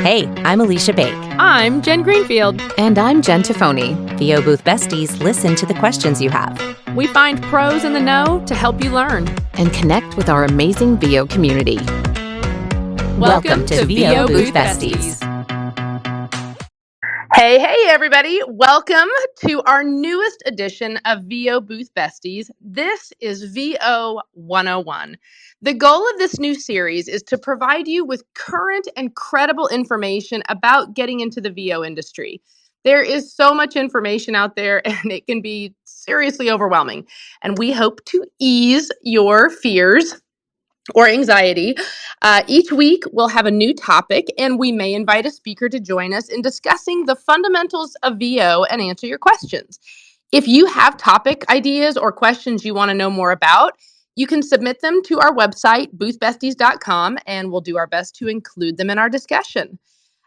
Hey, I'm Alicia Bake. I'm Jen Greenfield. And I'm Jen Tafoni. VO Booth Besties listen to the questions you have. We find pros in the know to help you learn. And connect with our amazing VO community. Welcome to VO Booth Besties. Hey, everybody. Welcome to our newest edition of VO Booth Besties. This is VO 101. The goal of this new series is to provide you with current and credible information about getting into the VO industry. There is so much information out there and it can be seriously overwhelming. And we hope to ease your fears or anxiety. Each week, we'll have a new topic, and we may invite a speaker to join us in discussing the fundamentals of VO and answer your questions. If you have topic ideas or questions you want to know more about, you can submit them to our website, boothbesties.com, and we'll do our best to include them in our discussion.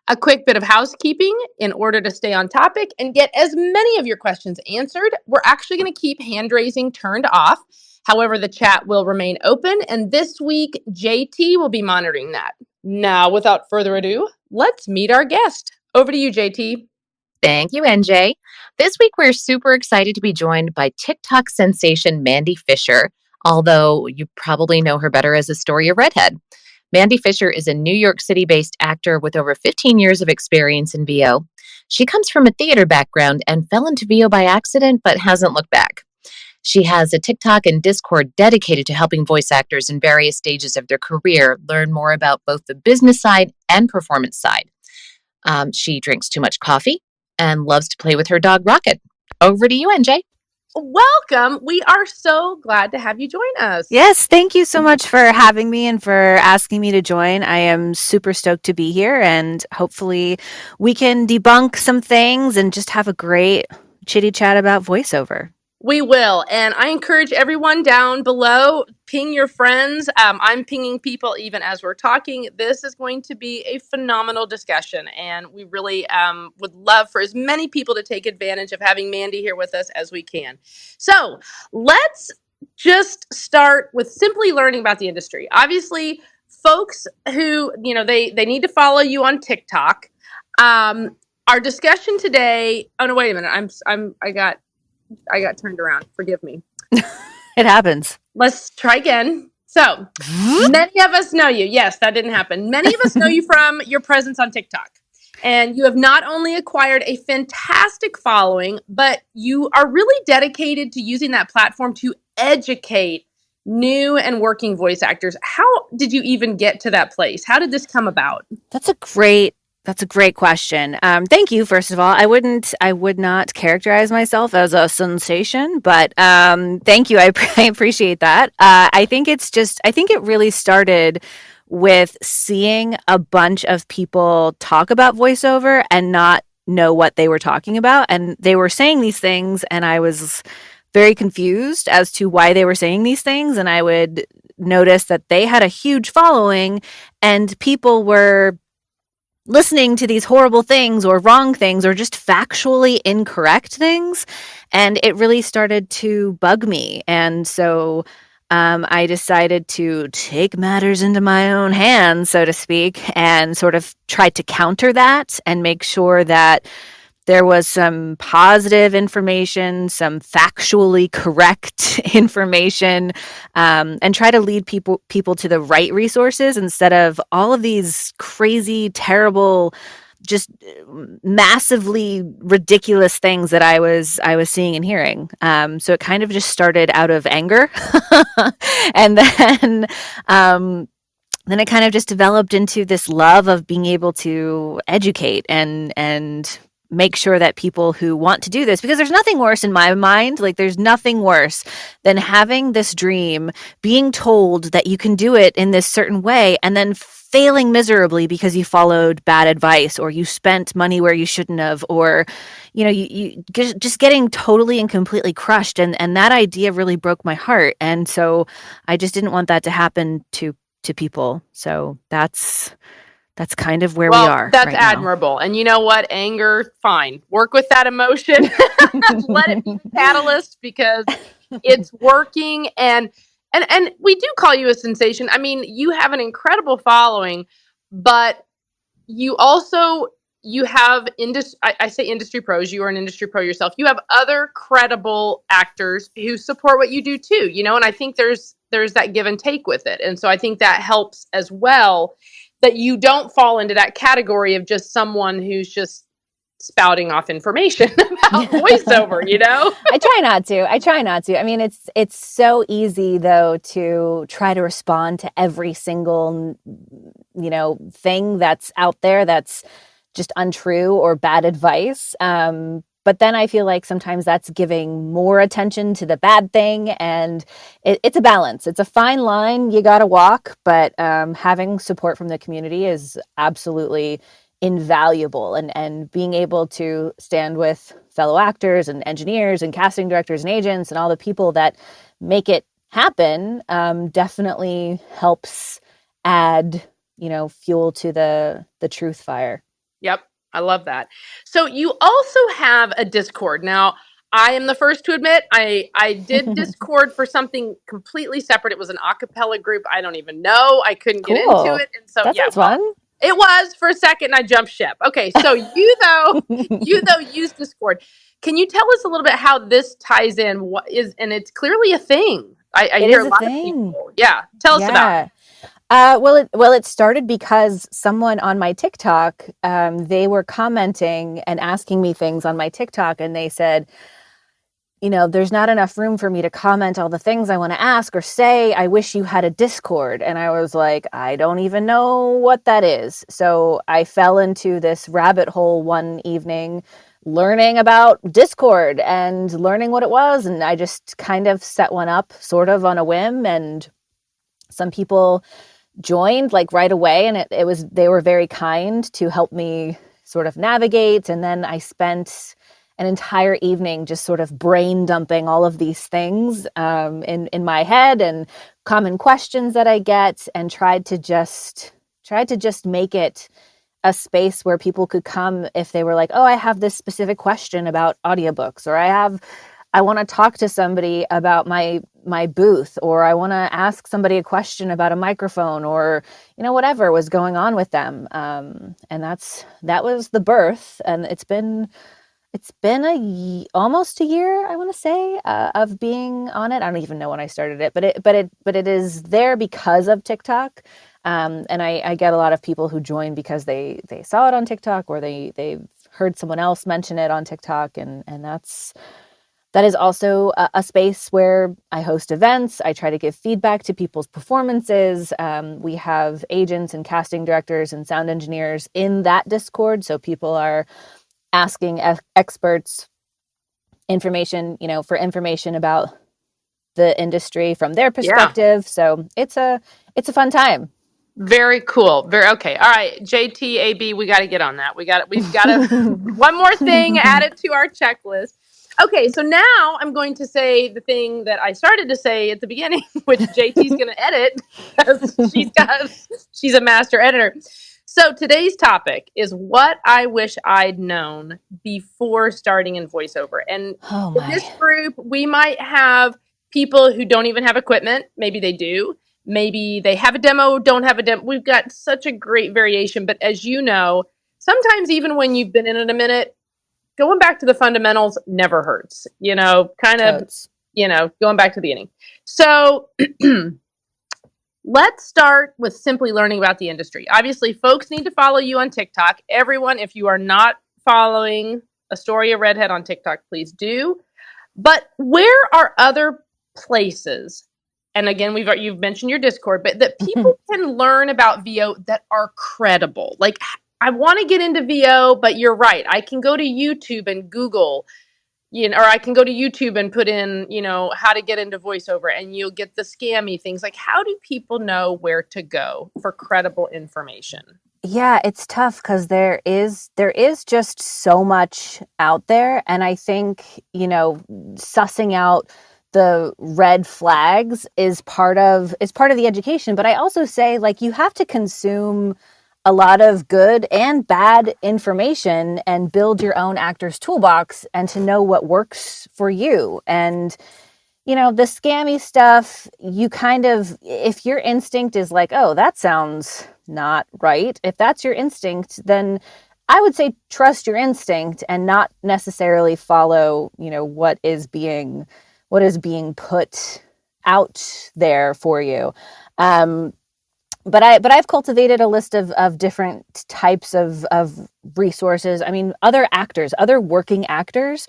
A quick bit of housekeeping in order to stay on topic and get as many of your questions answered. We're actually going to keep hand raising turned off. However, the chat will remain open, and this week, JT will be monitoring that. Now, without further ado, let's meet our guest. Over to you, JT. Thank you, NJ. This week, we're super excited to be joined by TikTok sensation Mandy Fisher, although you probably know her better as Astoria Redhead. Mandy Fisher is a New York City-based actor with over 15 years of experience in VO. She comes from a theater background and fell into VO by accident, but hasn't looked back. She has a TikTok and Discord dedicated to helping voice actors in various stages of their career learn more about both the business side and performance side. She drinks too much coffee and loves to play with her dog, Rocket. Over to you, NJ. Welcome. We are so glad to have you join us. Yes, thank you so much for having me and for asking me to join. I am super stoked to be here, and hopefully we can debunk some things and just have a great chitty chat about voiceover. We will. And I encourage everyone down below, ping your friends. I'm pinging people even as we're talking. This is going to be a phenomenal discussion. And we really would love for as many people to take advantage of having Mandy here with us as we can. So let's just start with simply learning about the industry. Obviously, folks who, they need to follow you on TikTok. Our discussion today. Oh, no, wait a minute. I got turned around. Forgive me. It happens. Let's try again. So, many of us know you. Yes, that didn't happen. Many of us know you from your presence on TikTok. And you have not only acquired a fantastic following, but you are really dedicated to using that platform to educate new and working voice actors. How did you even get to that place? How did this come about? That's a great question. Thank you, first of all. I would not characterize myself as a sensation, but thank you. I appreciate that. I think it really started with seeing a bunch of people talk about voiceover and not know what they were talking about. And they were saying these things, and I was very confused as to why they were saying these things. And I would notice that they had a huge following, and people were listening to these horrible things or wrong things or just factually incorrect things. And it really started to bug me. And so I decided to take matters into my own hands, so to speak, and sort of try to counter that and make sure that there was some positive information, some factually correct information, and try to lead people to the right resources instead of all of these crazy, terrible, just massively ridiculous things that I was seeing and hearing. So it kind of just started out of anger, and then it kind of just developed into this love of being able to educate and make sure that people who want to do this, because there's nothing worse in my mind, like there's nothing worse than having this dream, being told that you can do it in this certain way, and then failing miserably because you followed bad advice or you spent money where you shouldn't have, or, you just getting totally and completely crushed. And that idea really broke my heart. And so I just didn't want that to happen to people. So that's kind of where we are. That's right admirable. now. And you know what? Anger, fine. Work with that emotion. Let it be the catalyst because it's working. And we do call you a sensation. I mean, you have an incredible following, but you also you have I say industry pros. You are an industry pro yourself. You have other credible actors who support what you do too. And I think there's that give and take with it, and so I think that helps as well. That you don't fall into that category of just someone who's just spouting off information about voiceover. I try not to. I try not to. I mean, it's so easy though to try to respond to every single thing that's out there that's just untrue or bad advice. But then I feel like sometimes that's giving more attention to the bad thing, and it's a balance. It's a fine line you got to walk, but having support from the community is absolutely invaluable, and being able to stand with fellow actors and engineers and casting directors and agents and all the people that make it happen definitely helps add fuel to the truth fire. Yep, I love that. So you also have a Discord. Now, I am the first to admit I did Discord for something completely separate. It was an a cappella group. I don't even know. I couldn't get into Cool. it. And so That yeah, sounds well, fun. it was for a second and I jumped ship. Okay, so you though use Discord. Can you tell us a little bit how this ties in? What is, and it's clearly a thing. I It hear is a a lot of thing. people. Yeah. Tell us about it. Yeah. It started because someone on my TikTok, they were commenting and asking me things on my TikTok, and they said, there's not enough room for me to comment all the things I want to ask or say. I wish you had a Discord. And I was like, I don't even know what that is. So I fell into this rabbit hole one evening, learning about Discord and learning what it was. And I just kind of set one up sort of on a whim, and some people joined like right away, and they were very kind to help me sort of navigate. And then I spent an entire evening just sort of brain dumping all of these things in my head and common questions that I get, and tried to just make it a space where people could come if they were like, oh, I have this specific question about audiobooks, or I want to talk to somebody about my booth, or I want to ask somebody a question about a microphone, or whatever was going on with them. And that was the birth, and it's been almost a year, I want to say, of being on it. I don't even know when I started it, but it is there because of TikTok. And I get a lot of people who join because they saw it on TikTok, or they've heard someone else mention it on TikTok, and that is also a space where I host events. I try to give feedback to people's performances. We have agents and casting directors and sound engineers in that Discord, so people are asking experts information, for information about the industry from their Yeah. perspective. So it's a fun time. Very cool. Very okay. All right, JTAB, we got to get on that. We've got to one more thing added to our checklist. Okay, so now I'm going to say the thing that I started to say at the beginning, which JT's going to edit because she's a master editor. So today's topic is what I wish I'd known before starting in voiceover. And Oh in my. this group, we might have people who don't even have equipment. Maybe they do. Maybe they have a demo, don't have a demo. We've got such a great variation. But as you know, sometimes even when you've been in it a minute, going back to the fundamentals never hurts, kind of, Totes. going back to the beginning. So let's start with simply learning about the industry. Obviously, folks need to follow you on TikTok. Everyone, if you are not following Astoria Redhead on TikTok, please do. But where are other places, and again, you've mentioned your Discord, but that people can learn about VO that are credible? Like, I want to get into VO, but you're right. I can go to YouTube and Google, or I can go to YouTube and put in, how to get into voiceover, and you'll get the scammy things. Like, how do people know where to go for credible information? Yeah, it's tough because there is just so much out there, and I think sussing out the red flags is part of the education. But I also say, like, you have to consume a lot of good and bad information and build your own actor's toolbox, and to know what works for you. And the scammy stuff, you kind of, if your instinct is like, oh, that sounds not right, if that's your instinct, then I would say trust your instinct and not necessarily follow, what is being put out there for you. Um, but I've cultivated a list of different types of resources. I mean, other working actors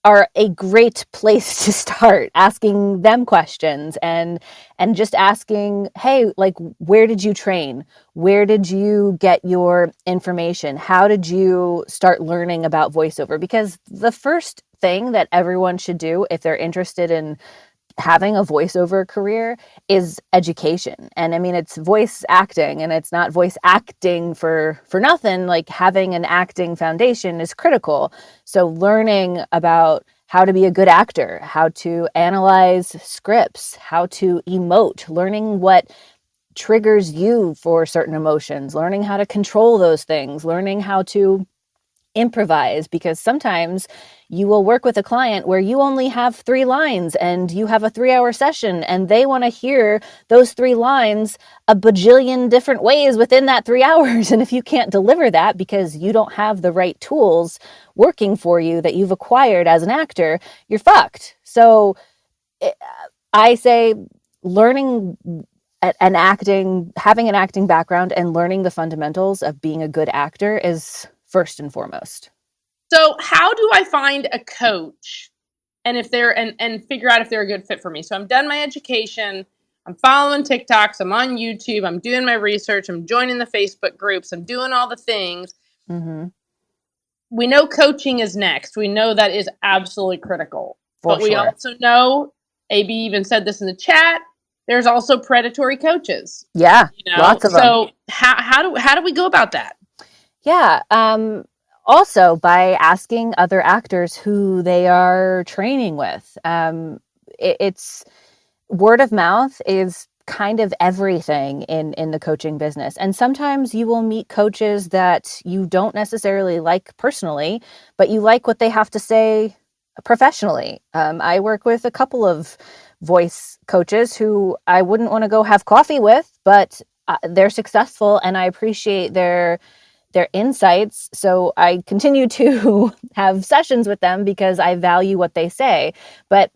are a great place to start asking them questions and just asking, hey, like, where did you train? Where did you get your information? How did you start learning about voiceover? Because the first thing that everyone should do if they're interested in having a voiceover career is education. And I mean, it's voice acting, and it's not voice acting for nothing. Like, having an acting foundation is critical. So learning about how to be a good actor, how to analyze scripts, how to emote, learning what triggers you for certain emotions, learning how to control those things, learning how to improvise, because sometimes you will work with a client where you only have 3 lines and you have a 3-hour session, and they want to hear those 3 lines a bajillion different ways within that 3 hours. And if you can't deliver that because you don't have the right tools working for you that you've acquired as an actor, you're fucked. So I say learning an acting, having an acting background and learning the fundamentals of being a good actor is first and foremost. So how do I find a coach and if they're and figure out if they're a good fit for me? So I'm done my education, I'm following TikToks, I'm on YouTube, I'm doing my research, I'm joining the Facebook groups, I'm doing all the things. Mm-hmm. We know coaching is next. We know that is absolutely critical. For But we sure. also know, AB even said this in the chat, there's also predatory coaches. Yeah, lots of them. So how do we go about that? Yeah. Also, by asking other actors who they are training with. It's word of mouth is kind of everything in the coaching business. And sometimes you will meet coaches that you don't necessarily like personally, but you like what they have to say professionally. I work with a couple of voice coaches who I wouldn't want to go have coffee with, but they're successful and I appreciate their insights. So I continue to have sessions with them because I value what they say. But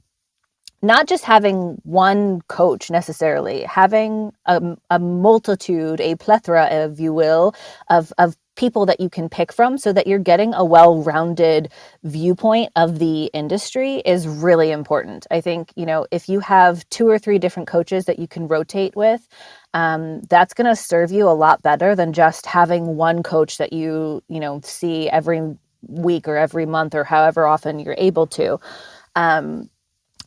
not just having one coach necessarily, having a multitude, a plethora, if you will, of people that you can pick from so that you're getting a well-rounded viewpoint of the industry is really important. I think, if you have 2 or 3 different coaches that you can rotate with, that's going to serve you a lot better than just having one coach that see every week or every month or however often you're able to.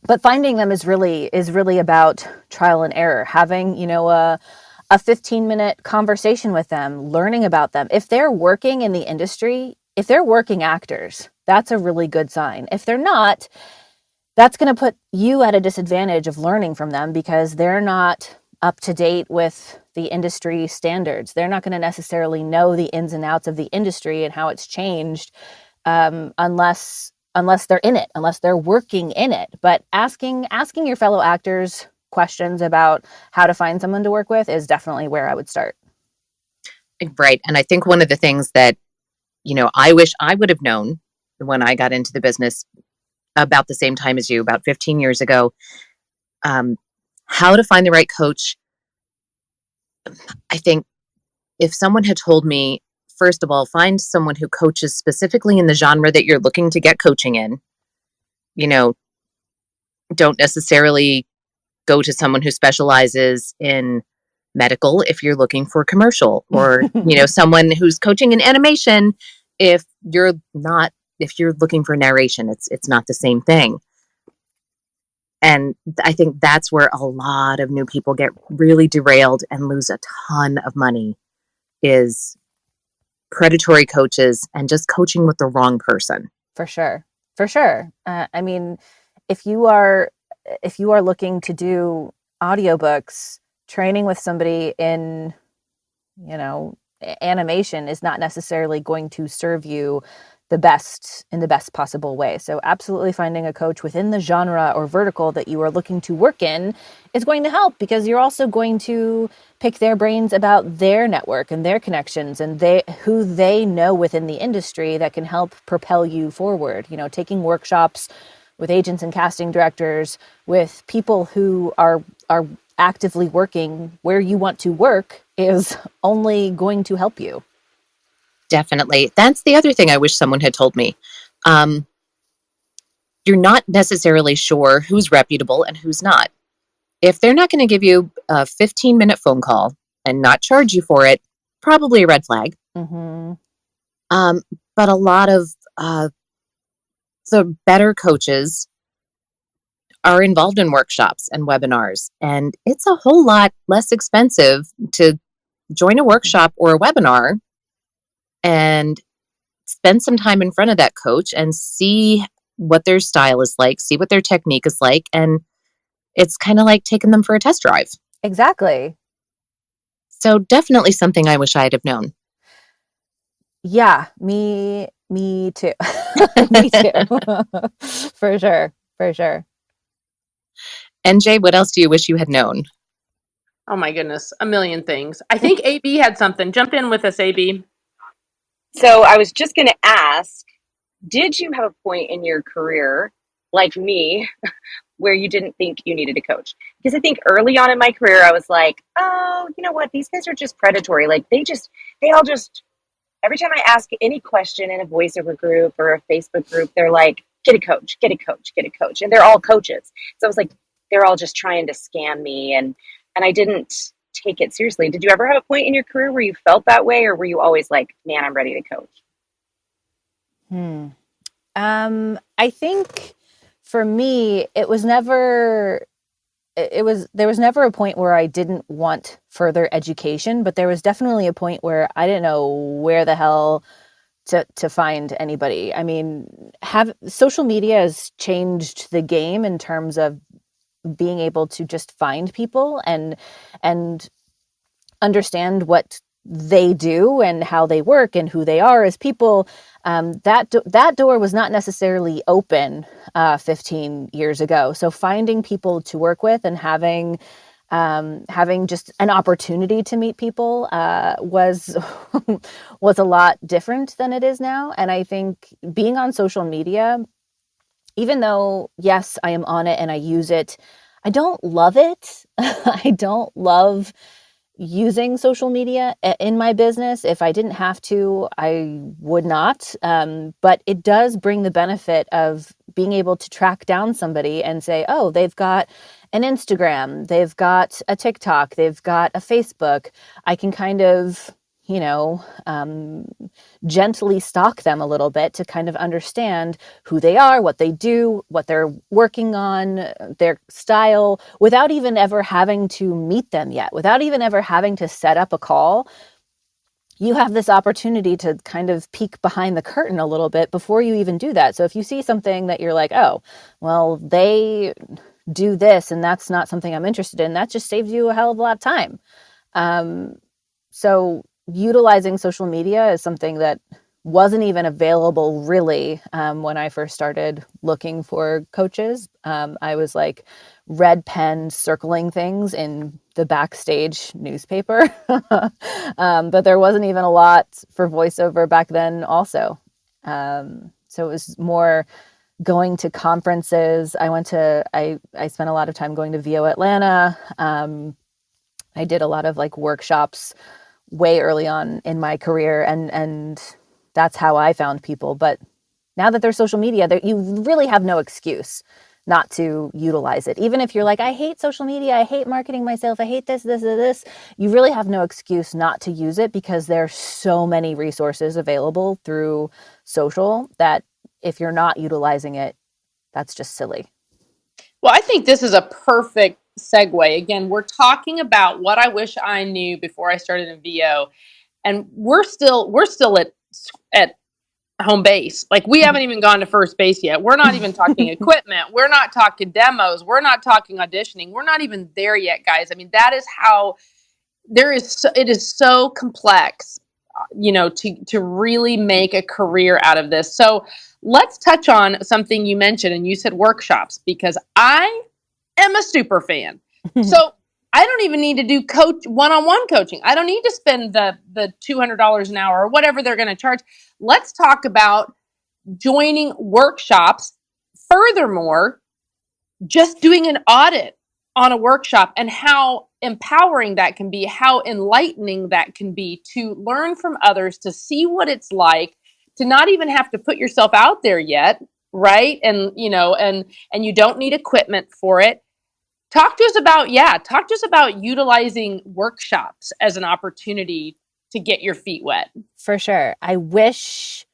But finding them is really about trial and error, having, a 15-minute conversation with them, learning about them. If they're working in the industry, if they're working actors, that's a really good sign. If they're not, that's going to put you at a disadvantage of learning from them because they're not up to date with the industry standards. They're not going to necessarily know the ins and outs of the industry and how it's changed, unless they're in it, unless they're working in it. But asking your fellow actors questions about how to find someone to work with is definitely where I would start. Right. And I think one of the things that, I wish I would have known when I got into the business about the same time as you, about 15 years ago, how to find the right coach. I think if someone had told me, first of all, find someone who coaches specifically in the genre that you're looking to get coaching in, you know, don't necessarily go to someone who specializes in medical if you're looking for commercial, or someone who's coaching in animation if you're looking for narration. It's not the same thing. And I think that's where a lot of new people get really derailed and lose a ton of money, is predatory coaches and just coaching with the wrong person. For sure. For sure. I mean, if you are looking to do audiobooks, training with somebody in, animation is not necessarily going to serve you in the best possible way. So absolutely finding a coach within the genre or vertical that you are looking to work in is going to help, because you're also going to pick their brains about their network and their connections and who they know within the industry that can help propel you forward. You know, taking workshops with agents and casting directors, with people who are actively working where you want to work, is only going to help you. Definitely. That's the other thing I wish someone had told me. Um, you're not necessarily sure who's reputable and who's not. If they're not going to give you a 15-minute phone call and not charge you for it, probably a red flag. Mm-hmm. Um, but a lot of uh, the better coaches are involved in workshops and webinars, and it's a whole lot less expensive to join a workshop or a webinar and spend some time in front of that coach and see what their style is like, see what their technique is like, and it's kind of like taking them for a test drive. Exactly. So definitely something I wish I'd have known. Yeah, me too. Me too. For sure. For sure. NJ, what else do you wish you had known? Oh my goodness, a million things. I think AB had something. Jump in with us, AB. So I was just going to ask, did you have a point in your career, like me, where you didn't think you needed a coach? Because I think early on in my career, I was like, oh, you know what? These guys are just predatory. Like they all just, every time I ask any question in a voiceover group or a Facebook group, they're like, get a coach, get a coach, get a coach. And they're all coaches. So I was like, they're all just trying to scam me. And I didn't take it seriously. Did you ever have a point in your career where you felt that way, or were you always like, man, I'm ready to coach? Hmm. I think for me, there was never a point where I didn't want further education, but there was definitely a point where I didn't know where the hell to find anybody. I mean, have social media has changed the game in terms of being able to just find people and understand what they do and how they work and who they are as people. That door was not necessarily open 15 years ago. So finding people to work with and having just an opportunity to meet people was was a lot different than it is now. And I think being on social media, even though yes, I am on it and I use it, I don't love it. I don't love using social media in my business. If I didn't have to, I would not. But it does bring the benefit of being able to track down somebody and say, oh, they've got an Instagram, they've got a TikTok, they've got a Facebook. I can kind of, you know, gently stalk them a little bit to kind of understand who they are, what they do, what they're working on, their style, without even ever having to meet them yet, without even ever having to set up a call. You have this opportunity to kind of peek behind the curtain a little bit before you even do that. So if you see something that you're like, oh, well, they do this and that's not something I'm interested in, that just saves you a hell of a lot of time. So utilizing social media is something that wasn't even available really when I first started looking for coaches. I was like red pen circling things in the Backstage newspaper. But there wasn't even a lot for voiceover back then also. So it was more going to conferences. I spent a lot of time going to VO Atlanta. I did a lot of like workshops way early on in my career, and that's how I found people. But now that there's social media, you really have no excuse not to utilize it. Even if you're like, I hate social media, I hate marketing myself, I hate this, you really have no excuse not to use it, because there's so many resources available through social that if you're not utilizing it, that's just silly. Well, I think this is a perfect segue. Again, we're talking about what I wish I knew before I started in VO, and we're still at home base. Like we haven't even gone to first base yet. We're not even talking equipment. We're not talking demos. We're not talking auditioning. We're not even there yet, guys. I mean, that is how it is so complex. to really make a career out of this. So let's touch on something you mentioned, and you said workshops, because I am a super fan. So I don't even need to do coach one-on-one coaching. I don't need to spend the $200 an hour or whatever they're going to charge. Let's talk about joining workshops. Furthermore, just doing an audit on a workshop and how empowering that can be, how enlightening that can be to learn from others, to see what it's like, to not even have to put yourself out there yet, right? And and you don't need equipment for it. Talk to us about utilizing workshops as an opportunity to get your feet wet. For sure. I wish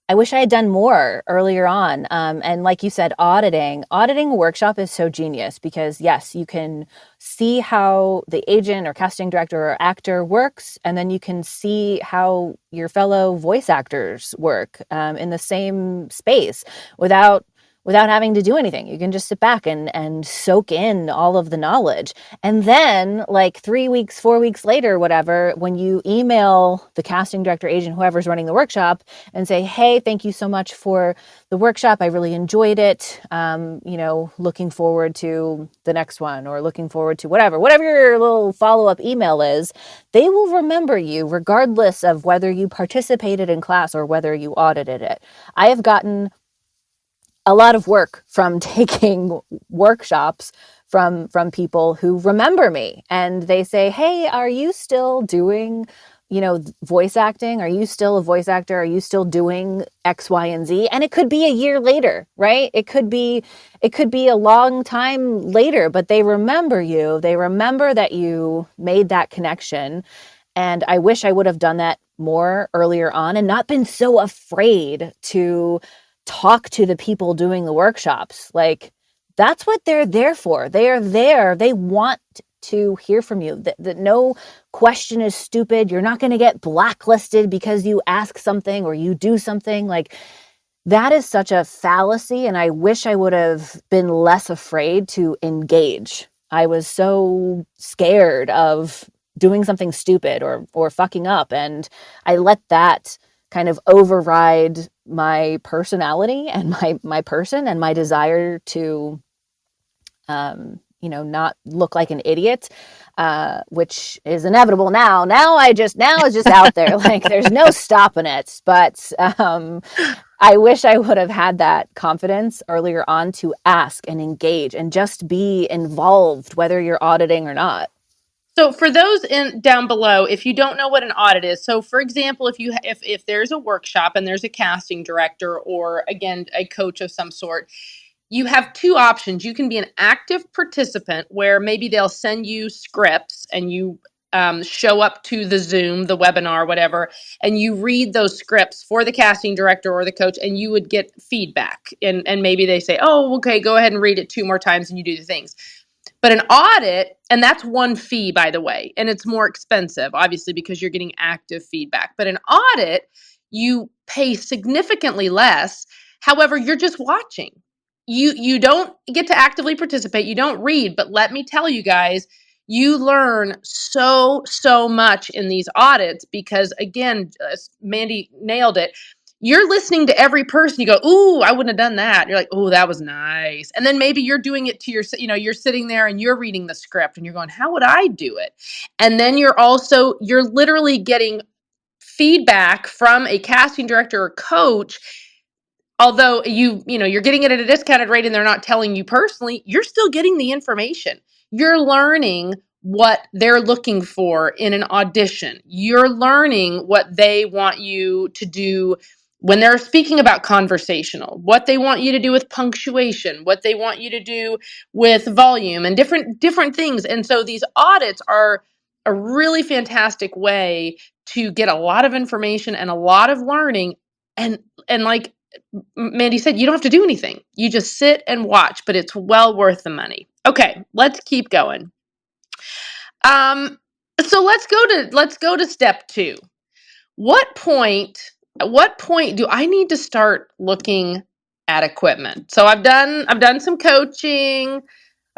I had done more earlier on. And like you said, auditing a workshop is so genius because yes, you can see how the agent or casting director or actor works, and then you can see how your fellow voice actors work in the same space without having to do anything. You can just sit back and soak in all of the knowledge. And then like 3 weeks, 4 weeks later, whatever, when you email the casting director, agent, whoever's running the workshop and say, hey, thank you so much for the workshop. I really enjoyed it. Looking forward to the next one, or looking forward to whatever your little follow-up email is, they will remember you regardless of whether you participated in class or whether you audited it. I have gotten a lot of work from taking workshops from people who remember me, and they say, hey, are you still doing voice acting? Are you still a voice actor? Are you still doing X, Y, and Z? And it could be a year later, right? It could be a long time later, but they remember you. They remember that you made that connection. And I wish I would have done that more earlier on and not been so afraid to talk to the people doing the workshops. Like, that's what they're there for. They are there. They want to hear from you. That no question is stupid. You're not going to get blacklisted because you ask something or you do something. Like, that is such a fallacy. And I wish I would have been less afraid to engage. I was so scared of doing something stupid or fucking up. And I let that kind of override my personality and my person and my desire to not look like an idiot, which is inevitable now. Now it's just out there. Like, there's no stopping it. But I wish I would have had that confidence earlier on to ask and engage and just be involved, whether you're auditing or not. So for those down below, if you don't know what an audit is, so for example, if there's a workshop and there's a casting director or again a coach of some sort, you have two options. You can be an active participant where maybe they'll send you scripts and you show up to the Zoom, the webinar, whatever, and you read those scripts for the casting director or the coach, and you would get feedback. And maybe they say, oh, okay, go ahead and read it 2 more times, and you do the things. But an audit, and that's one fee, by the way, and it's more expensive, obviously, because you're getting active feedback. But an audit, you pay significantly less. However, you're just watching. You don't get to actively participate. You don't read. But let me tell you guys, you learn so much in these audits because, again, Mandy nailed it. You're listening to every person. You go, ooh, I wouldn't have done that. You're like, oh, that was nice. And then maybe you're doing it to you're sitting there and you're reading the script and you're going, how would I do it? And then you're literally getting feedback from a casting director or coach. Although you're getting it at a discounted rate and they're not telling you personally, you're still getting the information. You're learning what they're looking for in an audition. You're learning what they want you to do when they're speaking about conversational, what they want you to do with punctuation, what they want you to do with volume and different things. And so these audits are a really fantastic way to get a lot of information and a lot of learning. And like Mandy said, you don't have to do anything. You just sit and watch, but it's well worth the money. Okay, let's keep going. So let's go to step 2. What point do I need to start looking at equipment? So I've done some coaching,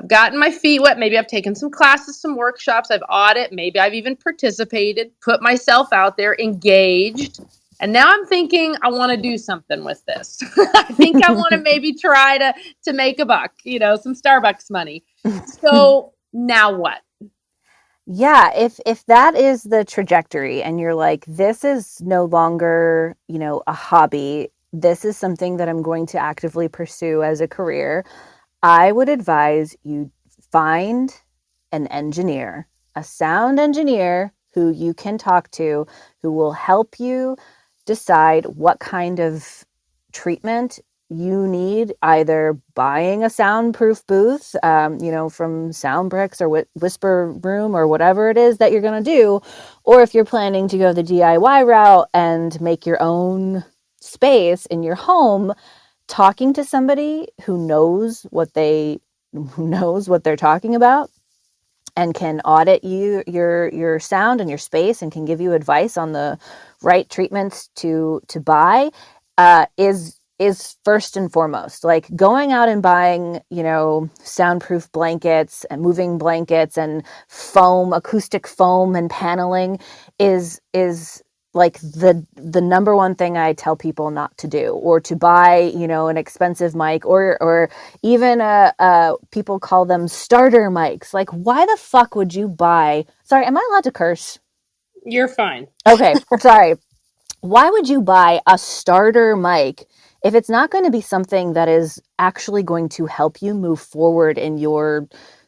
I've gotten my feet wet. Maybe I've taken some classes, some workshops. I've audited. Maybe I've even participated, put myself out there, engaged. And now I'm thinking I want to do something with this. I think I want to maybe try to make a buck, some Starbucks money. So now what? Yeah, if that is the trajectory and you're like, this is no longer, a hobby, this is something that I'm going to actively pursue as a career, I would advise you find an engineer, a sound engineer who you can talk to, who will help you decide what kind of treatment you need, either buying a soundproof booth, from Soundbricks or Whisper Room or whatever it is that you're going to do, or if you're planning to go the DIY route and make your own space in your home, talking to somebody who knows what they're talking about and can audit your sound and your space and can give you advice on the right treatments to buy, is first and foremost. Like going out and buying, soundproof blankets and moving blankets and acoustic foam and paneling is like the number one thing I tell people not to do, or to buy, an expensive mic, or even people call them starter mics. Like, why the fuck would you buy? Sorry, am I allowed to curse? You're fine. Okay, sorry. Why would you buy a starter mic if it's not going to be something that is actually going to help you move forward in your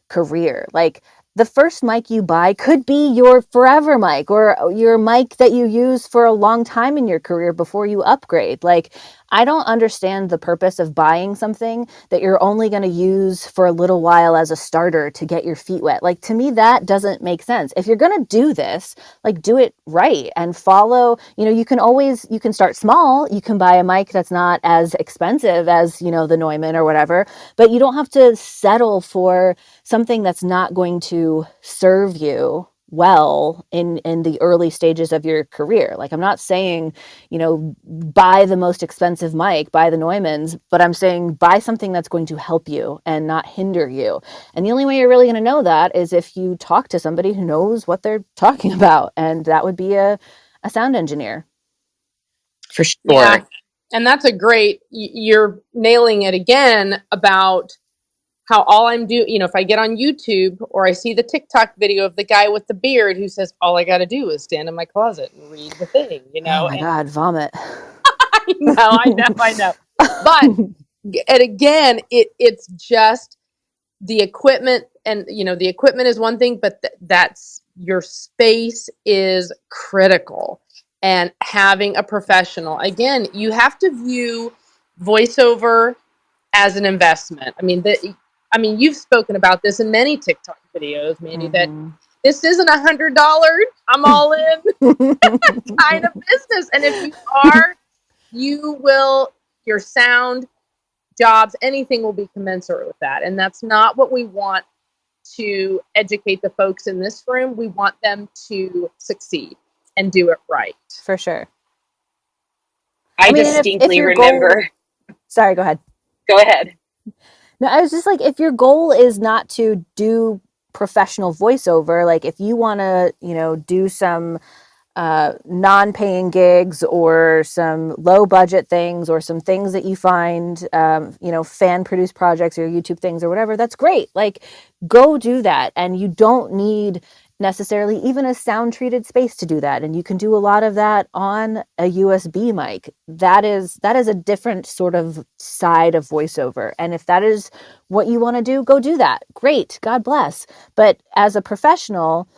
career? Like, the first mic you buy could be your forever mic, or your mic that you use for a long time in your career before you upgrade. Like, I don't understand the purpose of buying something that you're only going to use for a little while as a starter to get your feet wet. Like, to me, that doesn't make sense. If you're going to do this, like, do it right and follow, you can start small. You can buy a mic that's not as expensive as, the Neumann or whatever, but you don't have to settle for something that's not going to serve you well in the early stages of your career. Like, I'm not saying, buy the most expensive mic, buy the Neumanns, but I'm saying buy something that's going to help you and not hinder you. And the only way you're really going to know that is if you talk to somebody who knows what they're talking about, and that would be a sound engineer. For sure. Yeah. And that's you're nailing it again about how all I'm doing, if I get on YouTube or I see the TikTok video of the guy with the beard who says, all I got to do is stand in my closet and read the thing, Oh my and God, vomit. I know. But, and again, it's just the equipment, and, the equipment is one thing, but that's your space is critical. And having a professional, again, you have to view voiceover as an investment. You've spoken about this in many TikTok videos, Mandy, that this isn't $100, I'm all in kind of business. And if you are, your sound, jobs, anything will be commensurate with that. And that's not what we want to educate the folks in this room. We want them to succeed and do it right. For sure. I distinctly remember. Sorry, go ahead. Go ahead. No, I was just like, if your goal is not to do professional voiceover, like if you want to, do some non-paying gigs or some low budget things or some things that you find, fan produced projects or YouTube things or whatever, that's great. Like, go do that. And you don't need necessarily even a sound treated space to do that. And you can do a lot of that on a USB mic. That is a different sort of side of voiceover. And if that is what you want to do, go do that. Great. God bless. But as a professional,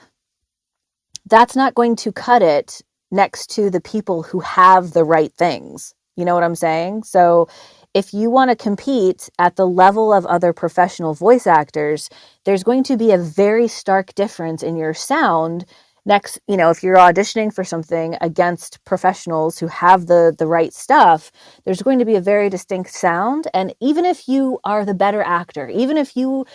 that's not going to cut it next to the people who have the right things. You know what I'm saying? So if you want to compete at the level of other professional voice actors, there's going to be a very stark difference in your sound if you're auditioning for something against professionals who have the right stuff, there's going to be a very distinct sound. And even if you are the better actor, even if you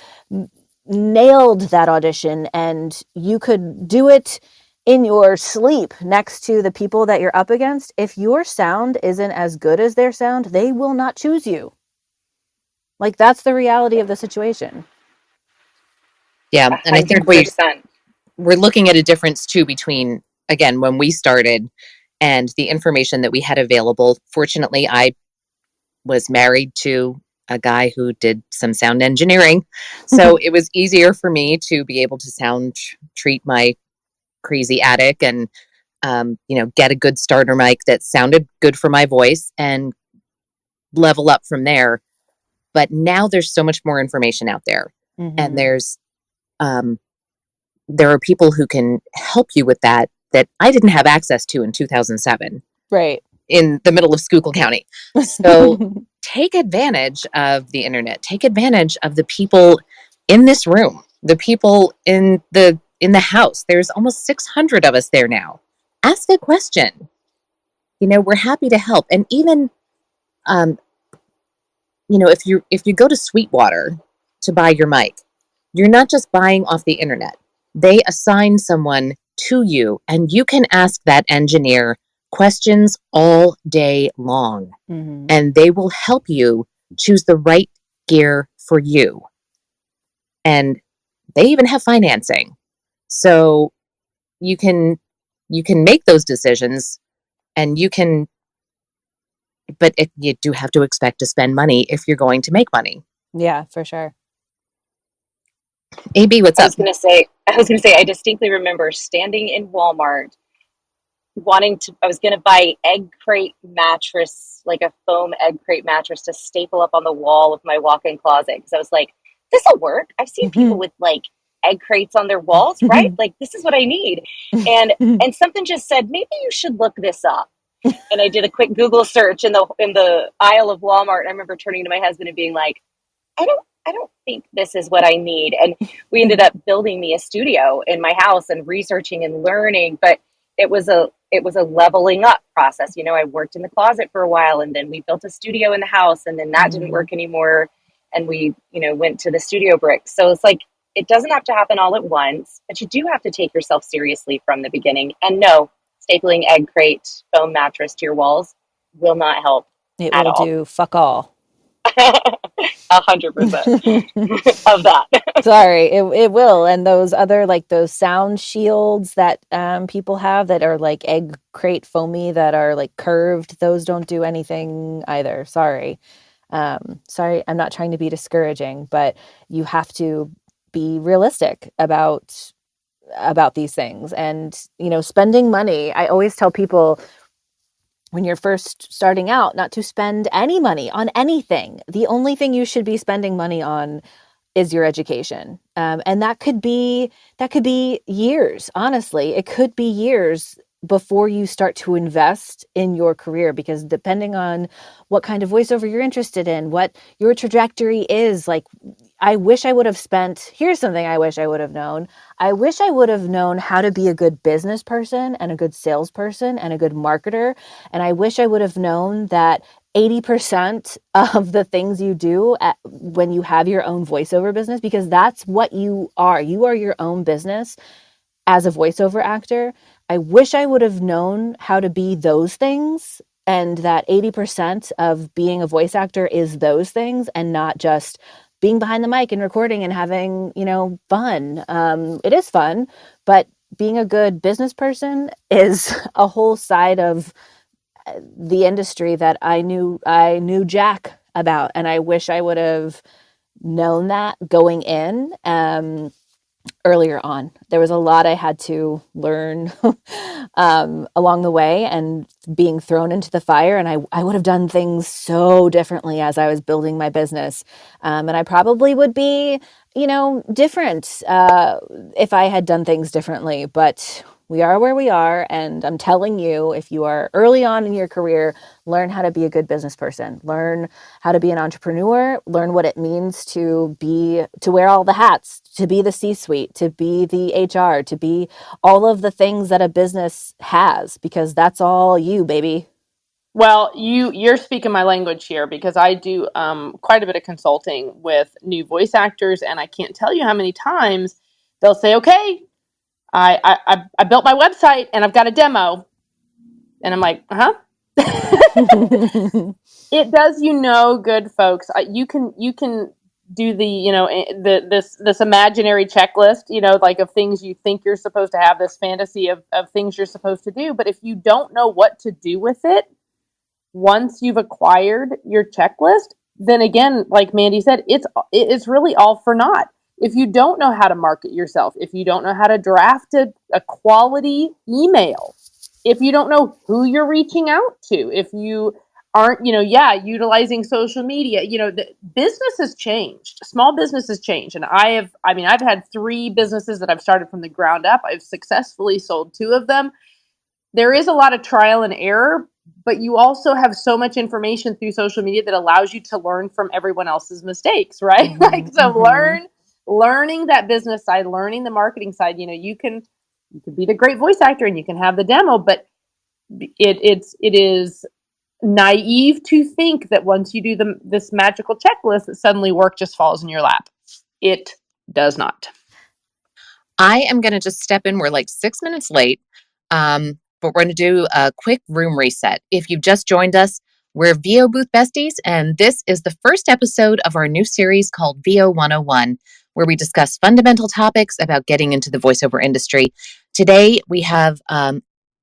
nailed that audition and you could do it in your sleep next to the people that you're up against, if your sound isn't as good as their sound, they will not choose you. Like, that's the reality of the situation. Yeah, and I think 100%. we're looking at a difference too between, again, when we started and the information that we had available. Fortunately, I was married to a guy who did some sound engineering, so it was easier for me to be able to treat my crazy attic and get a good starter mic that sounded good for my voice and level up from there. But now there's so much more information out there, and Mhm. um, there are people who can help you with that I didn't have access to in 2007 Right. in the middle of Schuylkill County. So take advantage of the internet. Take advantage of the people in this room, the people in the house. There's almost 600 of us there now. Ask a question. We're happy to help. And even um, if you go to Sweetwater to buy your mic, you're not just buying off the internet. They assign someone to you, and you can ask that engineer questions all day long, Mhm. and they will help you choose the right gear for you. And they even have financing. So you can you can make those decisions, and but you do have to expect to spend money if you're going to make money. Yeah, for sure. AB, what's I up? was gonna say, I distinctly remember standing in Walmart I was gonna buy egg crate mattress, like a foam egg crate mattress to staple up on the wall of my walk-in closet. Because I was like, this'll work. I've seen people with like egg crates on their walls, right? Like this is what I need. And something just said, maybe you should look this up. And I did a quick Google search in the aisle of Walmart. And I remember turning to my husband and being like, I don't think this is what I need. And we ended up building me a studio in my house and researching and learning, but it was a leveling up process. I worked in the closet for a while, and then we built a studio in the house, and then that didn't Mhm. work anymore, and we went to the studio bricks. So it's like it doesn't have to happen all at once, but you do have to take yourself seriously from the beginning. And no, stapling egg crate foam mattress to your walls will not help It at will all. do fuck all. 100% of that. Sorry, it will. And those other like those sound shields that people have that are like egg crate foamy that are like curved, those don't do anything either. Sorry. Sorry, I'm not trying to be discouraging, but you have to be realistic about these things. And, spending money. I always tell people when you're first starting out not to spend any money on anything. The only thing you should be spending money on is your education. And that could be years. Honestly, it could be years before you start to invest in your career, because depending on what kind of voiceover you're interested in, what your trajectory is, like I wish I would have spent, here's something I wish I would have known. I wish I would have known how to be a good business person and a good salesperson and a good marketer. And I wish I would have known that 80% of the things you do when you have your own voiceover business, because that's what you are. You are your own business as a voiceover actor. I wish I would have known how to be those things, and that 80% of being a voice actor is those things and not just being behind the mic and recording and having, fun. It is fun, but being a good business person is a whole side of the industry that I knew Jack about, and I wish I would have known that going in earlier on. There was a lot I had to learn along the way, and being thrown into the fire, and I would have done things so differently as I was building my business, and I probably would be different if I had done things differently, but we are where we are. And I'm telling you, if you are early on in your career, learn how to be a good business person, learn how to be an entrepreneur, learn what it means to wear all the hats, to be the C-suite, to be the HR, to be all of the things that a business has, because that's all you, baby. Well, you're speaking my language here, because I do quite a bit of consulting with new voice actors, and I can't tell you how many times they'll say, "Okay, I built my website and I've got a demo," and I'm like, "Uh huh." It does you no good, folks. You can do the, this imaginary checklist, like of things you think you're supposed to have, this fantasy of things you're supposed to do. But if you don't know what to do with it, once you've acquired your checklist, then again, like Mandy said, it's really all for naught. If you don't know how to market yourself, if you don't know how to draft a quality email, if you don't know who you're reaching out to, if you aren't, utilizing social media, the business has changed. Small business has changed. And I've had 3 businesses that I've started from the ground up. I've successfully sold 2 of them. There is a lot of trial and error, but you also have so much information through social media that allows you to learn from everyone else's mistakes, right? Mm-hmm, Like, so mm-hmm. learning that business side, learning the marketing side. You can be the great voice actor and you can have the demo, but it is naive to think that once you do this magical checklist that suddenly work just falls in your lap. It does not. I am going to just step in. We're like 6 minutes late, but we're going to do a quick room reset. If you've just joined us, we're VO Booth Besties, and this is the first episode of our new series called VO 101, where we discuss fundamental topics about getting into the voiceover industry. Today, we have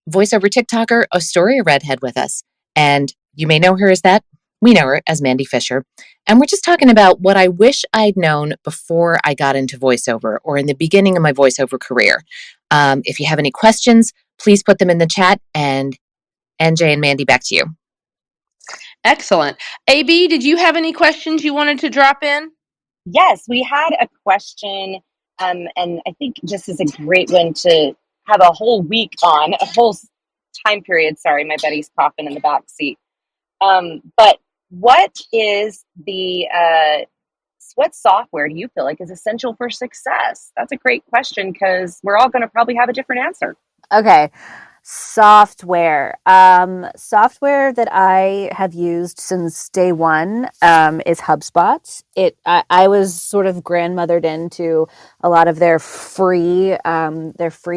voiceover TikToker Astoria Redhead with us, and you may know her as that. We know her as Mandy Fisher. And we're just talking about what I wish I'd known before I got into voiceover or in the beginning of my voiceover career. If you have any questions, please put them in the chat. And NJ and Mandy, back to you. Excellent. AB, did you have any questions you wanted to drop in? Yes, we had a question, and I think this is a great one to have a whole week on, a whole time period. Sorry, my buddy's coughing in the back seat. But what is what software do you feel like is essential for success? That's a great question because we're all going to probably have a different answer. Okay. Software that I have used since day one is HubSpot. I was sort of grandmothered into a lot of their free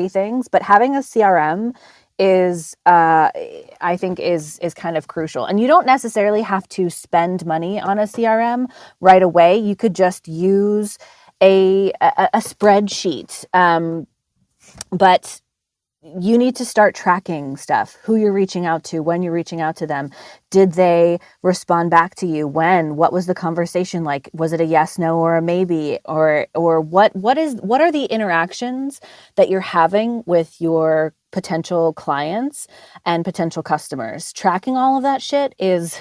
things, but having a CRM is I think is kind of crucial. And you don't necessarily have to spend money on a CRM right away. You could just use a spreadsheet. But you need to start tracking stuff, who you're reaching out to, when you're reaching out to them. Did they respond back to you? When? What was the conversation like? Was it a yes, no, or a maybe? Or what are the interactions that you're having with your potential clients and potential customers? Tracking all of that shit is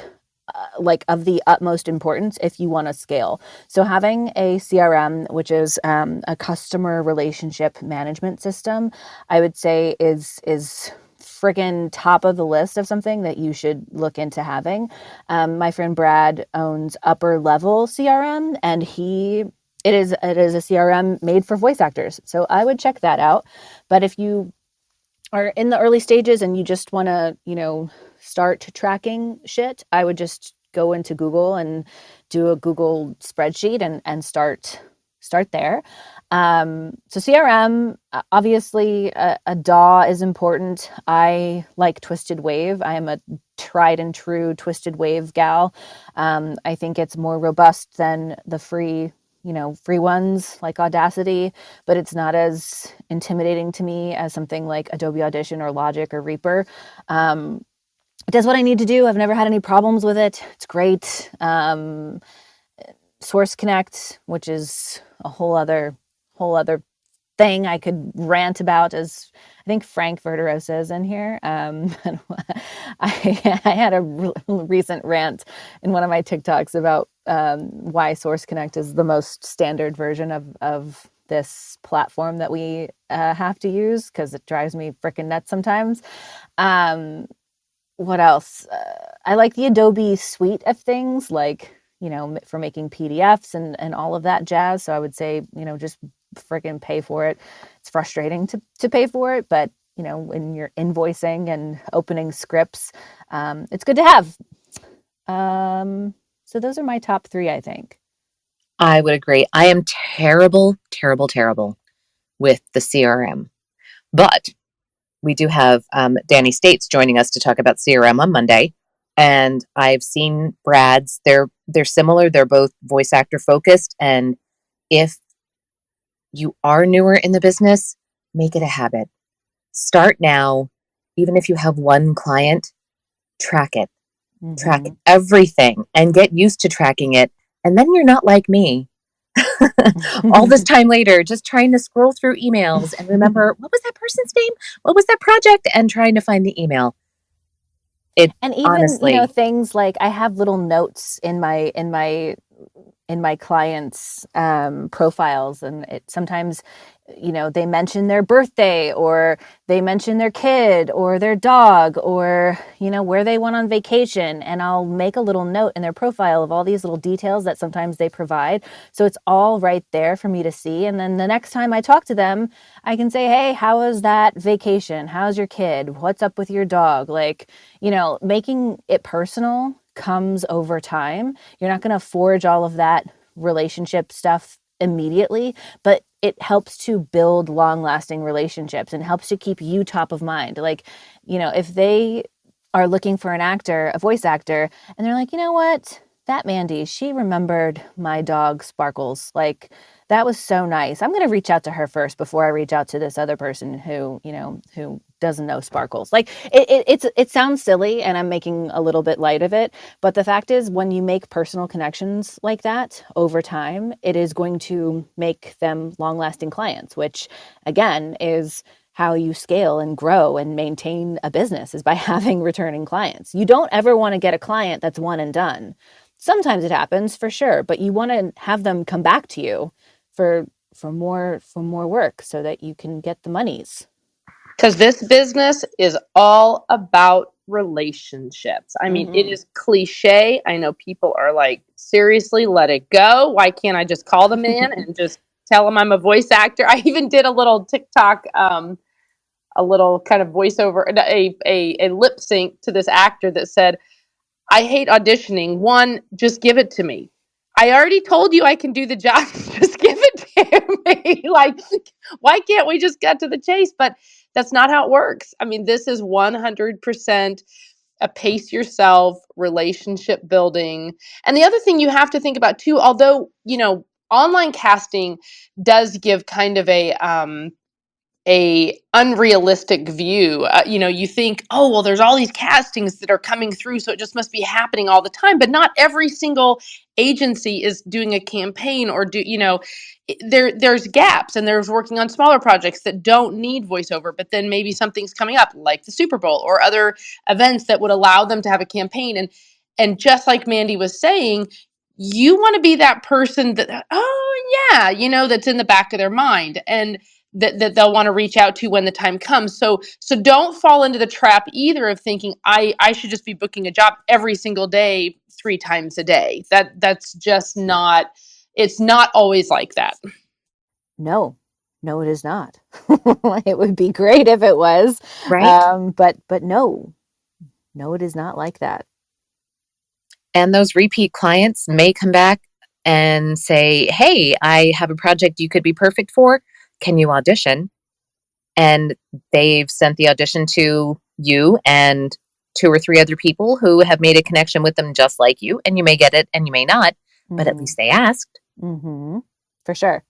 like of the utmost importance if you want to scale. So having a CRM, which is a customer relationship management system, I would say is friggin' top of the list of something that you should look into having. My friend Brad owns Upper Level CRM, and it is a CRM made for voice actors. So I would check that out. But if you are in the early stages and you just want to, start tracking shit, I would just go into Google and do a Google spreadsheet and start there. So CRM, obviously, a DAW is important. I like Twisted Wave. I am a tried and true Twisted Wave gal. I think it's more robust than the free ones like Audacity, but it's not as intimidating to me as something like Adobe Audition or Logic or Reaper. It does what I need to do. I've never had any problems with it. It's great. Source Connect, which is a whole other thing I could rant about, as I think Frank Verderosa is in here. I had a recent rant in one of my TikToks about why Source Connect is the most standard version of this platform that we have to use, because it drives me freaking nuts sometimes. What else? I like the Adobe suite of things, like, for making PDFs and all of that jazz. So I would say, just freaking pay for it. It's frustrating to pay for it, but when you're invoicing and opening scripts, it's good to have. So those are my top 3, I think. I would agree. I am terrible, terrible, terrible with the CRM, but we do have Danny States joining us to talk about CRM on Monday. And I've seen Brad's. They're they're similar. They're both voice actor focused. And if you are newer in the business, make it a habit. Start now. Even if you have one client, track it. Track Mm-hmm. everything and get used to tracking it. And then you're not like me. All this time later, just trying to scroll through emails and remember what was that person's name? What was that project? And trying to find the email. It And even, honestly, things like I have little notes in my clients' profiles, and it sometimes, they mention their birthday, or they mention their kid or their dog, or where they went on vacation, and I'll make a little note in their profile of all these little details that sometimes they provide, so it's all right there for me to see. And then the next time I talk to them, I can say, hey, how was that vacation? How's your kid? What's up with your dog? Like, making it personal comes over time. You're not going to forge all of that relationship stuff immediately, but it helps to build long lasting relationships and helps to keep you top of mind. Like, if they are looking for an actor, a voice actor, and they're like, you know what? That Mandy, she remembered my dog Sparkles. Like, that was so nice. I'm going to reach out to her first before I reach out to this other person who doesn't know Sparkles. Like, it sounds silly, and I'm making a little bit light of it, but the fact is, when you make personal connections like that over time, it is going to make them long lasting clients, which again is how you scale and grow and maintain a business, is by having returning clients. You don't ever want to get a client that's one and done. Sometimes it happens for sure, but you want to have them come back to you for more work so that you can get the monies. Because this business is all about relationships. I mean, it Mm-hmm. is cliche. I know people are like, seriously, let it go. Why can't I just call the man and just tell him I'm a voice actor? I even did a little TikTok, a little kind of voiceover, a lip sync to this actor that said, I hate auditioning. One, just give it to me. I already told you I can do the job. Just give it to me. Like, why can't we just get to the chase? But that's not how it works. I mean, this is 100% a pace yourself relationship building. And the other thing you have to think about too, although, online casting does give kind of a unrealistic view. You think, oh, well, there's all these castings that are coming through, so it just must be happening all the time. But not every single agency is doing a campaign, or there's gaps, and there's working on smaller projects that don't need voiceover, but then maybe something's coming up like the Super Bowl or other events that would allow them to have a campaign. And just like Mandy was saying, you want to be that person that, oh yeah, that's in the back of their mind, and that they'll want to reach out to when the time comes. So don't fall into the trap either of thinking I should just be booking a job every single day, 3 times a day. That's just not, it's not always like that. No, no, it is not. It would be great if it was, right? but no, no, it is not like that. And those repeat clients may come back and say, hey, I have a project you could be perfect for. Can you audition? And they've sent the audition to you and two or three other people who have made a connection with them just like you. And you may get it and you may not, but at Mm-hmm. least they asked. Mm-hmm. For sure.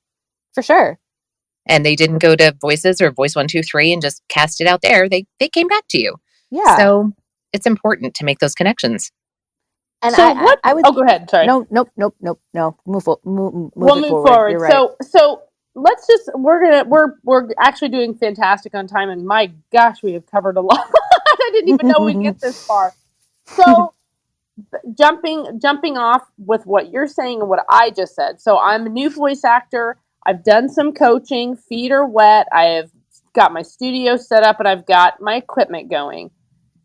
For sure. And they didn't go to Voices or Voice 123 and just cast it out there. They came back to you. Yeah. So it's important to make those connections. And So what, I would, oh, go ahead. Sorry. no, nope, nope, nope, no. Move We'll it move forward. forward. You're right. So let's just, we're actually doing fantastic on time, and my gosh, we have covered a lot. I didn't even know we'd get this far. So jumping off with what you're saying and what I just said. So I'm a new voice actor. I've done some coaching, feet are wet. I have got my studio set up and I've got my equipment going.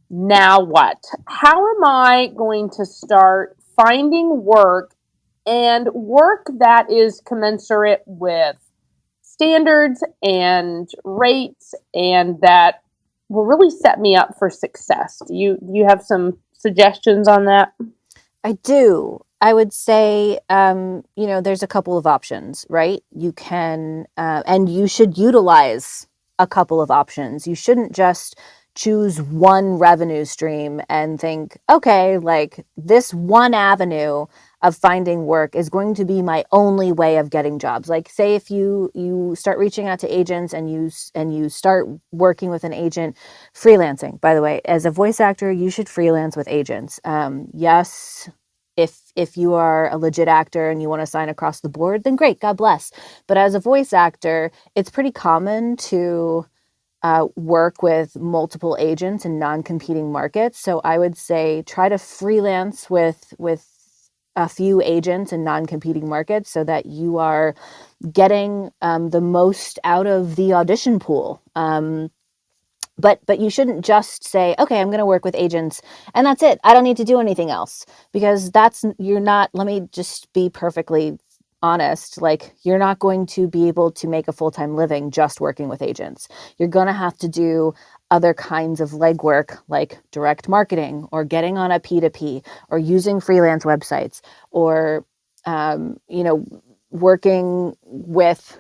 Now what? How am I going to start finding work, and work that is commensurate with standards and rates, and that will really set me up for success? Do you have some suggestions on that? I do. I would say, there's a couple of options, right? You can, and you should utilize a couple of options. You shouldn't just choose one revenue stream and think, okay, like this one avenue, finding work is going to be my only way of getting jobs. Like, say if you start reaching out to agents and you start working with an agent, freelancing, by the way, as a voice actor, you should freelance with agents. Yes, if you are a legit actor and you want to sign across the board, then great, God bless. But as a voice actor, it's pretty common to work with multiple agents in non-competing markets. So I would say try to freelance with a few agents in non-competing markets so that you are getting the most out of the audition pool. But you shouldn't just say, okay, I'm going to work with agents and that's it. I don't need to do anything else, because you're not, let me just be perfectly honest, like, you're not going to be able to make a full-time living just working with agents. You're going to have to do other kinds of legwork, like direct marketing or getting on a P2P or using freelance websites or, working with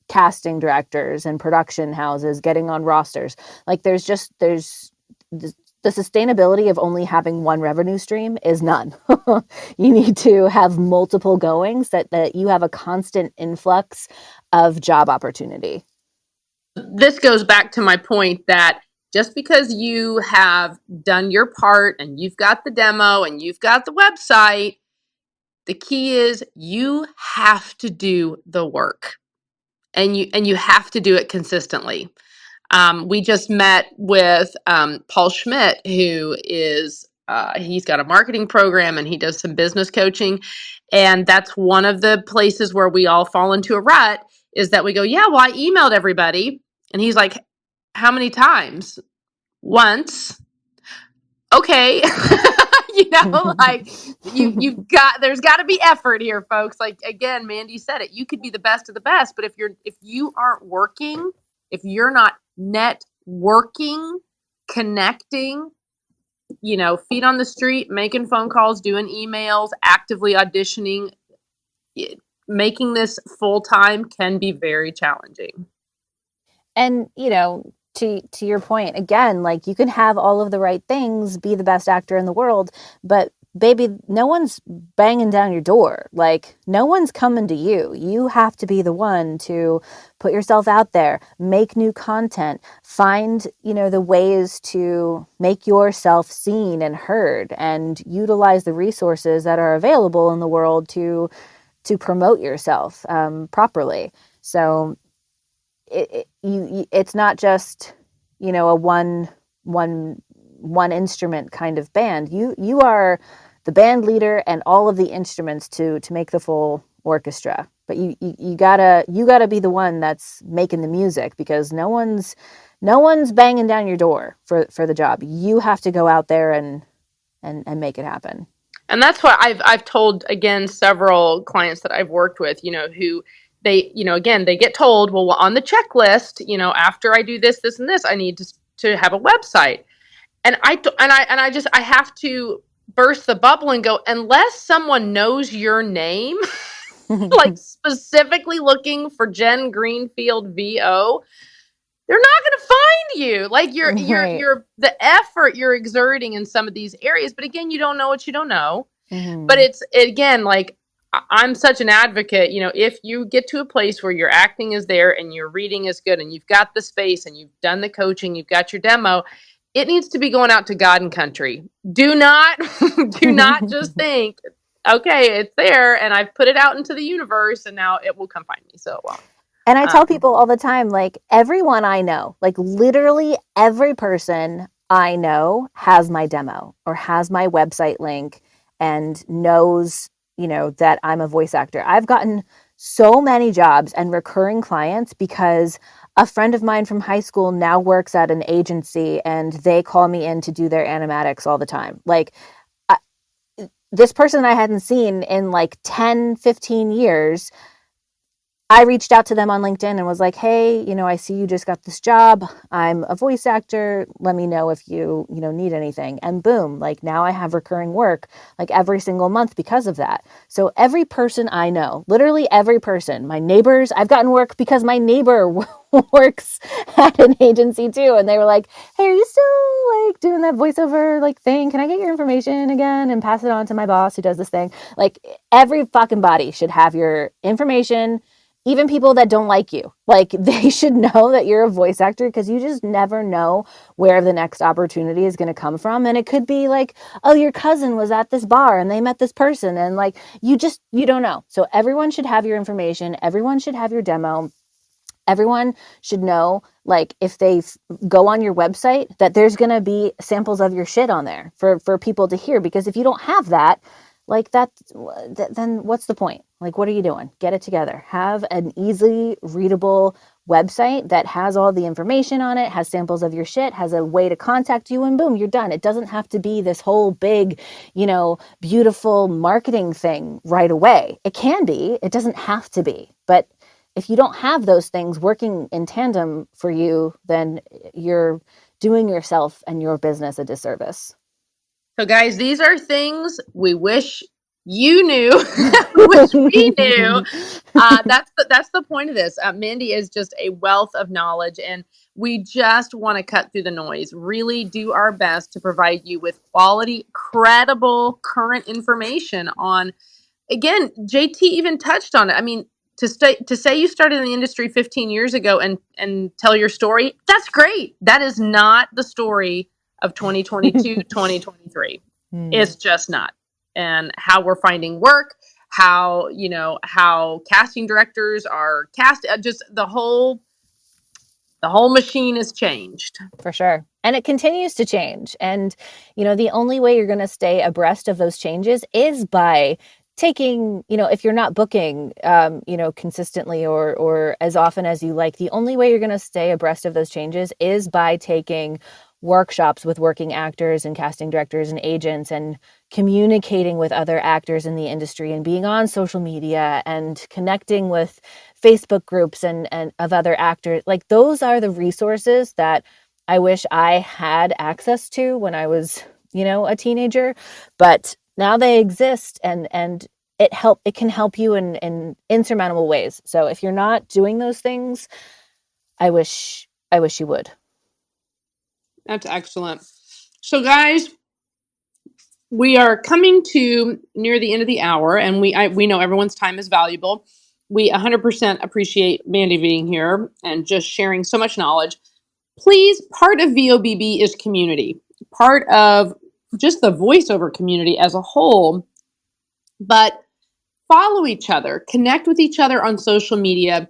casting directors and production houses, getting on rosters. Like, there's the sustainability of only having one revenue stream is none. You need to have multiple goings, that you have a constant influx of job opportunity. This goes back to my point that just because you have done your part and you've got the demo and you've got the website, the key is you have to do the work, and you have to do it consistently. We just met with Paul Schmidt, who is he's got a marketing program and he does some business coaching, and that's one of the places where we all fall into a rut, is that we go, yeah, well, I emailed everybody, and he's like, how many times? Once. Okay. Like, you've got, there's got to be effort here, folks. Like, again, Mandy said it, you could be the best of the best, but if you aren't working, if you're not networking, connecting, feet on the street, making phone calls, doing emails, actively auditioning, making this full time can be very challenging. And to your point again, like, you can have all of the right things, be the best actor in the world, but baby, no one's banging down your door. Like, no one's coming to you. You have to be the one to put yourself out there, make new content, find the ways to make yourself seen and heard, and utilize the resources that are available in the world to promote yourself properly. So it's not just a one instrument kind of band. You are the band leader and all of the instruments to make the full orchestra. But you gotta be the one that's making the music, because no one's banging down your door for the job. You have to go out there and make it happen. And that's what I've told, again, several clients that I've worked with, who they, again, they get told, well, on the checklist, after I do this, this, and this, I need to have a website. And I have to burst the bubble and go, unless someone knows your name, like specifically looking for Jen Greenfield VO, they're not going to find you. Like, Right. you're the effort you're exerting in some of these areas, but again, you don't know what you don't know. But Mm-hmm. it's, again, like, I'm such an advocate, if you get to a place where your acting is there and your reading is good and you've got the space and you've done the coaching, you've got your demo, it needs to be going out to God and country. Do not do not just think, okay, it's there and I've put it out into the universe and now it will come find me. So it won't. And I tell Um, people all the time, like, everyone I know, like, literally every person I know has my demo or has my website link and knows, that I'm a voice actor. I've gotten so many jobs and recurring clients because a friend of mine from high school now works at an agency and they call me in to do their animatics all the time. Like, I, this person I hadn't seen in like 10, 15 years, I reached out to them on LinkedIn and was like, hey, I see you just got this job. I'm a voice actor. Let me know if you need anything. And boom, like now I have recurring work like every single month because of that. So every person I know, literally every person, my neighbors, I've gotten work because my neighbor works at an agency too. And they were like, hey, are you still like doing that voiceover like thing? Can I get your information again and pass it on to my boss who does this thing? Like every fucking body should have your information, even people that don't like you. Like they should know that you're a voice actor, because you just never know where the next opportunity is going to come from. And it could be like, oh, your cousin was at this bar and they met this person, and like you don't know. So everyone should have your information, everyone should have your demo. Everyone should know, like, if they go on your website, that there's going to be samples of your shit on there for people to hear. Because if you don't have that, like then what's the point? Like, what are you doing? Get it together. Have an easily readable website that has all the information on it, has samples of your shit, has a way to contact you, and boom, you're done. It doesn't have to be this whole big, beautiful marketing thing right away. It can be, it doesn't have to be. But if you don't have those things working in tandem for you, then you're doing yourself and your business a disservice. So, guys, these are things we wish you knew. We wish we knew. That's the point of this. Mandy is just a wealth of knowledge, and we just want to cut through the noise. Really do our best to provide you with quality, credible, current information on. Again, JT even touched on it. I mean, to say you started in the industry 15 years ago and tell your story, that's great. That is not the story of 2022, 2023. It's just not. And how we're finding work, how casting directors are cast, just the whole machine has changed. For sure. And it continues to change. And, the only way you're going to stay abreast of those changes is by taking, if you're not booking, consistently or as often as you like, the only way you're going to stay abreast of those changes is by taking workshops with working actors and casting directors and agents, and communicating with other actors in the industry, and being on social media and connecting with Facebook groups and of other actors. Like, those are the resources that I wish I had access to when I was, a teenager, but now they exist, and it can help you in insurmountable ways. So if you're not doing those things, I wish you would. That's excellent. So, guys, we are coming to near the end of the hour, and we know everyone's time is valuable. We 100% appreciate Mandy being here and just sharing so much knowledge. Please, part of VOBB is community, part of just the voiceover community as a whole. But follow each other, connect with each other on social media.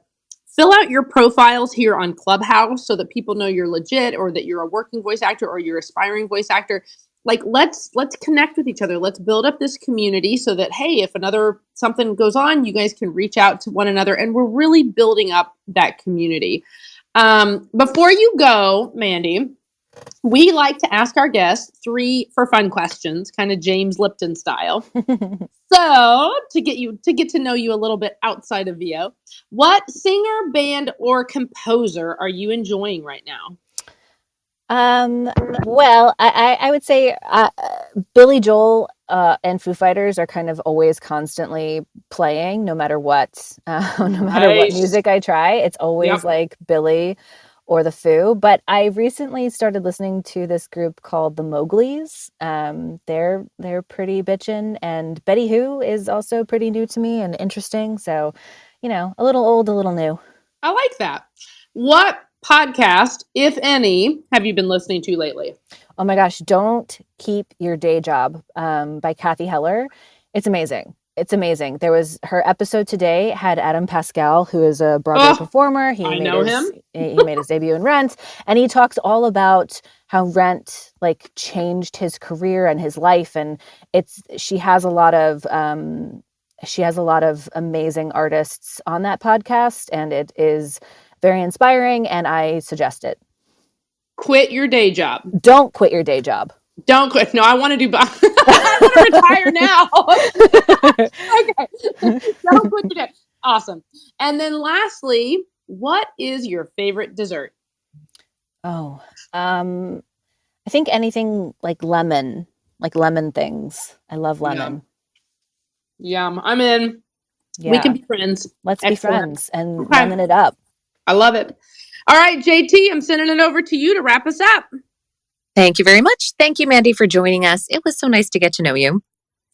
Fill out your profiles here on Clubhouse so that people know you're legit, or that you're a working voice actor, or you're aspiring voice actor. Like, let's connect with each other. Let's build up this community so that, hey, if something goes on, you guys can reach out to one another, and we're really building up that community. Before you go, Mandy, we like to ask our guests 3 for fun questions, kind of James Lipton style. So, to get to know you a little bit outside of VO, what singer, band, or composer are you enjoying right now? Well, I would say Billy Joel and Foo Fighters are kind of always constantly playing, no matter what, no matter what music I try. It's always like Billy or the Foo. But I recently started listening to this group called the Mowglis. They're pretty bitchin', and Betty Who is also pretty new to me and interesting. So, a little old, a little new. I like that. What podcast, if any, have you been listening to lately? Oh my gosh, Don't Keep Your Day Job by Kathy Heller. It's amazing. It's amazing. There was her episode today had Adam Pascal, who is a Broadway performer. I know him. He made his debut in Rent, and he talks all about how Rent like changed his career and his life. And she has a lot of amazing artists on that podcast, and it is very inspiring, and I suggest it. Quit your day job. Don't quit your day job. Don't quit. No, I want to do both. I want to retire now. Okay. Don't quit your day. Awesome. And then lastly, what is your favorite dessert? Oh, I think anything like lemon things. I love lemon. Yum. I'm in. We can Yeah. be friends. Let's be Excellent. friends and Okay. lemon it up. I love it. All right, JT, I'm sending it over to you to wrap us up. Thank you very much. Thank you, Mandy, for joining us. It was so nice to get to know you.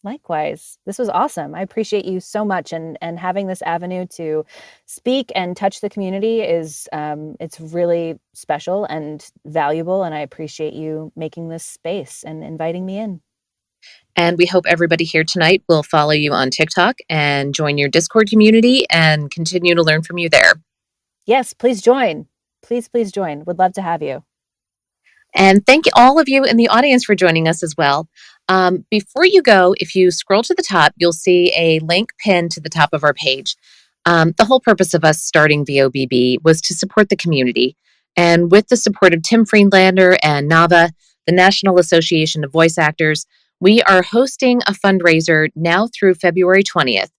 Likewise. This was awesome. I appreciate you so much, and having this avenue to speak and touch the community is it's really special and valuable, and I appreciate you making this space and inviting me in. And we hope everybody here tonight will follow you on TikTok and join your Discord community and continue to learn from you there. Yes, please join. Please join. Would love to have you. And thank all of you in the audience for joining us as well. Before you go, if you scroll to the top, you'll see a link pinned to the top of our page. The whole purpose of us starting VOBB was to support the community. And with the support of Tim Friedlander and NAVA, the National Association of Voice Actors, we are hosting a fundraiser now through February 20th.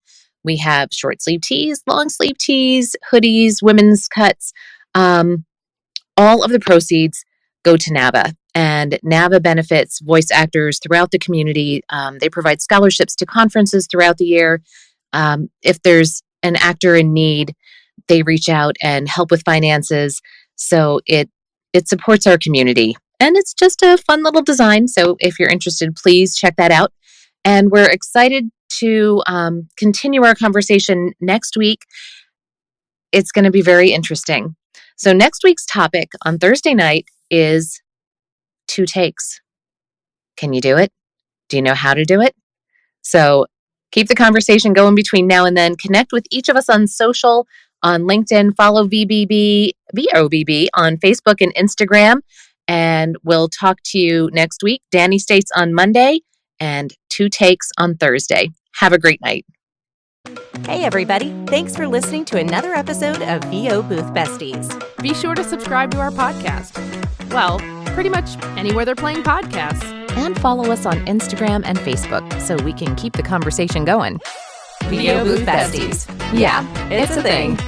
We have short sleeve tees, long sleeve tees, hoodies, women's cuts. All of the proceeds go to NAVA, and NAVA benefits voice actors throughout the community. They provide scholarships to conferences throughout the year. If there's an actor in need, they reach out and help with finances. So it supports our community, and it's just a fun little design. So if you're interested, please check that out. And we're excited to continue our conversation next week. It's going to be very interesting. So next week's topic on Thursday night is 2 takes. Can you do it? Do you know how to do it? So keep the conversation going between now and then. Connect with each of us on social, on LinkedIn, follow VOBB on Facebook and Instagram. And we'll talk to you next week. Danny States on Monday and 2 takes on Thursday. Have a great night. Hey, everybody. Thanks for listening to another episode of VO Booth Besties. Be sure to subscribe to our podcast. Well, pretty much anywhere they're playing podcasts. And follow us on Instagram and Facebook so we can keep the conversation going. VO Booth Besties. Yeah, it's a thing.